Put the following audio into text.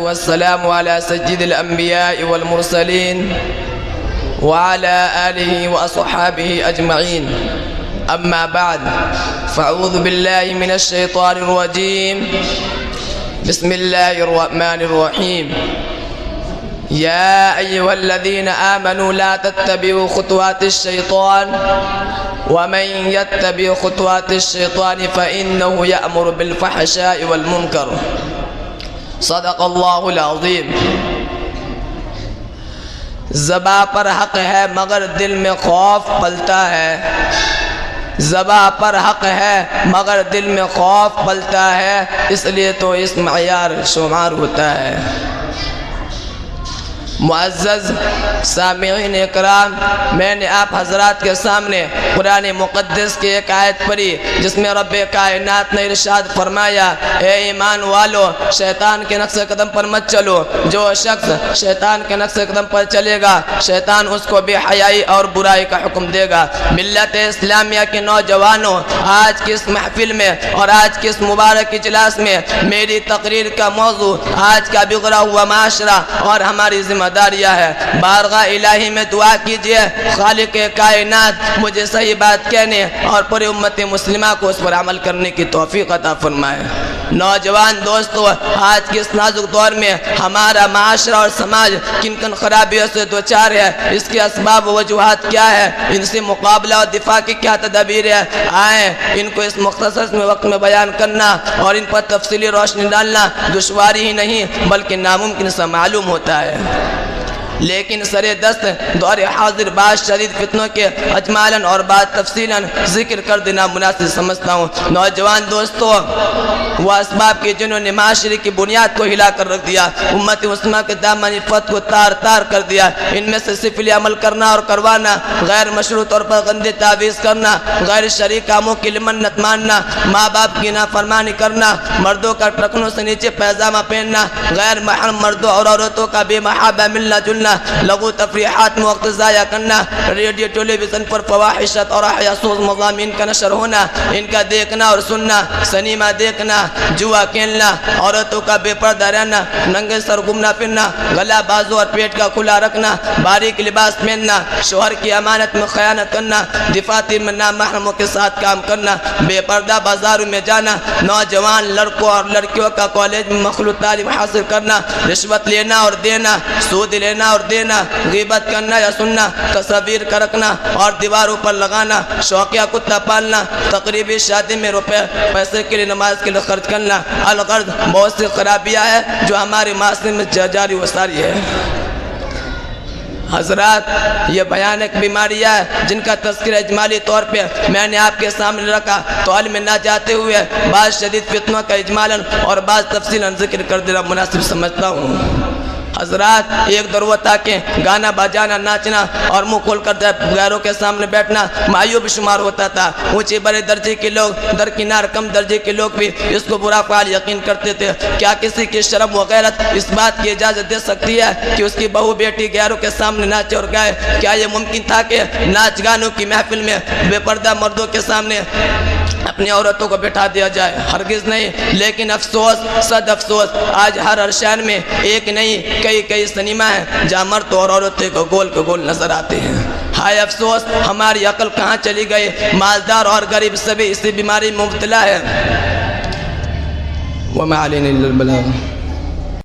والسلام على سيد الأنبياء والمرسلين وعلى آله وأصحابه أجمعين. أما بعد، فأعوذ بالله من الشيطان الرجيم. بسم الله الرحمن الرحيم. يا أيها الذين آمنوا لا تتبعوا خطوات الشيطان ومن يتبع خطوات الشيطان فإنه يأمر بالفحشاء والمنكر. صدق اللہ العظیم. زباں پر حق ہے مگر دل میں خوف پلتا ہے. زباں پر حق ہے مگر دل میں خوف پلتا ہے، اس لیے تو اس معیار شمار ہوتا ہے. معزز سامعین اکرام، میں نے آپ حضرات کے سامنے قرآن مقدس کی ایک آیت پڑھی جس میں رب کائنات نے ارشاد فرمایا، اے ایمان والو، شیطان کے نقش قدم پر مت چلو. جو شخص شیطان کے نقش قدم پر چلے گا، شیطان اس کو بے حیائی اور برائی کا حکم دے گا. ملت اسلامیہ کے نوجوانوں، آج کی اس محفل میں اور آج کی اس مبارک اجلاس میں میری تقریر کا موضوع آج کا بگڑا ہوا معاشرہ اور ہماری ذمہ داریاں ہے. بارگاہ الہی میں دعا کیجئے خالق کائنات مجھے صحیح بات کہنے اور پوری امت مسلمہ کو اس پر عمل کرنے کی توفیق عطا فرمائے. نوجوان دوستو، آج کے اس نازک دور میں ہمارا معاشرہ اور سماج کن کن خرابیوں سے دوچار ہے، اس کے اسباب و وجوہات کیا ہے، ان سے مقابلہ اور دفاع کی کیا تدابیر ہے، آئیں ان کو اس مختصر وقت میں بیان کرنا اور ان پر تفصیلی روشنی ڈالنا دشواری ہی نہیں بلکہ ناممکن سا معلوم ہوتا ہے. لیکن سر دست دور حاضر بعض شدید فتنوں کے اجمالاً اور بعض تفصیلاً ذکر کر دینا مناسب سمجھتا ہوں. نوجوان دوستو، وہ اسباب کی جنہوں نے معاشرے کی بنیاد کو ہلا کر رکھ دیا، امت مسلمہ کے دامن عفت کو تار تار کر دیا. ان میں سے سفلی عمل کرنا اور کروانا، غیر مشروع طور پر گندے تعویذ کرنا، غیر شرعی کاموں کی منت ماننا، ماں باپ کی نافرمانی کرنا، مردوں کا ٹخنوں سے نیچے پیجامہ پہننا، غیر محرم مردوں اور عورتوں کا بے محابہ ملنا جلنا، لغو تفریحات میں وقت ضائع کرنا، ریڈیو ٹیلی ویژن پر فواحشت اور حیاسوز مضامین کا نشر ہونا، ان کا دیکھنا اور سننا، سنیما دیکھنا، جوا کھیلنا، عورتوں کا بے پردہ رہنا، ننگے سر گھومنا پھرنا، گلا بازو اور پیٹ کا کھلا رکھنا، باریک لباس پہننا، شوہر کی امانت میں خیانت کرنا، دفاتر میں نامحرموں کے ساتھ کام کرنا، بے پردہ بازاروں میں جانا، نوجوان لڑکوں اور لڑکیوں کا کالج میں مخلوط تعلیم حاصل کرنا، رشوت لینا اور دینا، سود لینا اور دینا، غیبت کرنا یا سننا، تصاویر کا رکھنا اور دیواروں پر لگانا، شوقیہ کتا پالنا، تقریبی شادی میں روپے پیسے کے لیے نماز کے لیے خرچ کرنا، الغرض بہت سی خرابیاں ہیں جو ہمارے معاشرے میں جاری و ساری ہے. حضرات، یہ بھیانک بیماریاں ہیں جن کا تذکرہ اجمالی طور پہ میں نے آپ کے سامنے رکھا تو علم نہ جاتے ہوئے بعض شدید فتنوں کا اجمالاً اور بعض تفصیلاً ذکر کر دینا مناسب سمجھتا ہوں. حضرات، ایک دور وہ تھا کہ گانا بجانا، ناچنا اور منہ کھول کر غیروں کے سامنے بیٹھنا معیوب شمار ہوتا تھا. اونچے بڑے درجے کے لوگ درکنار کم درجے کے لوگ بھی اس کو برا فعال یقین کرتے تھے. کیا کسی کی شرم و غیرت اس بات کی اجازت دے سکتی ہے کہ اس کی بہو بیٹی غیروں کے سامنے ناچے اور گائے؟ کیا یہ ممکن تھا کہ ناچ گانوں کی محفل میں بے پردہ مردوں کے سامنے اپنی عورتوں کو بٹھا دیا جائے؟ ہرگز نہیں. لیکن افسوس، صد افسوس، آج ہر شہر میں ایک نہیں کئی سنیما ہیں جہاں مرد اور عورتیں کو گول نظر آتے ہیں. ہائے افسوس، ہماری عقل کہاں چلی گئی؟ مالدار اور غریب سبھی اسی بیماری میں مبتلا ہے. وَمَا عَلَيْنَا إِلَّا الْبَلَاغُ.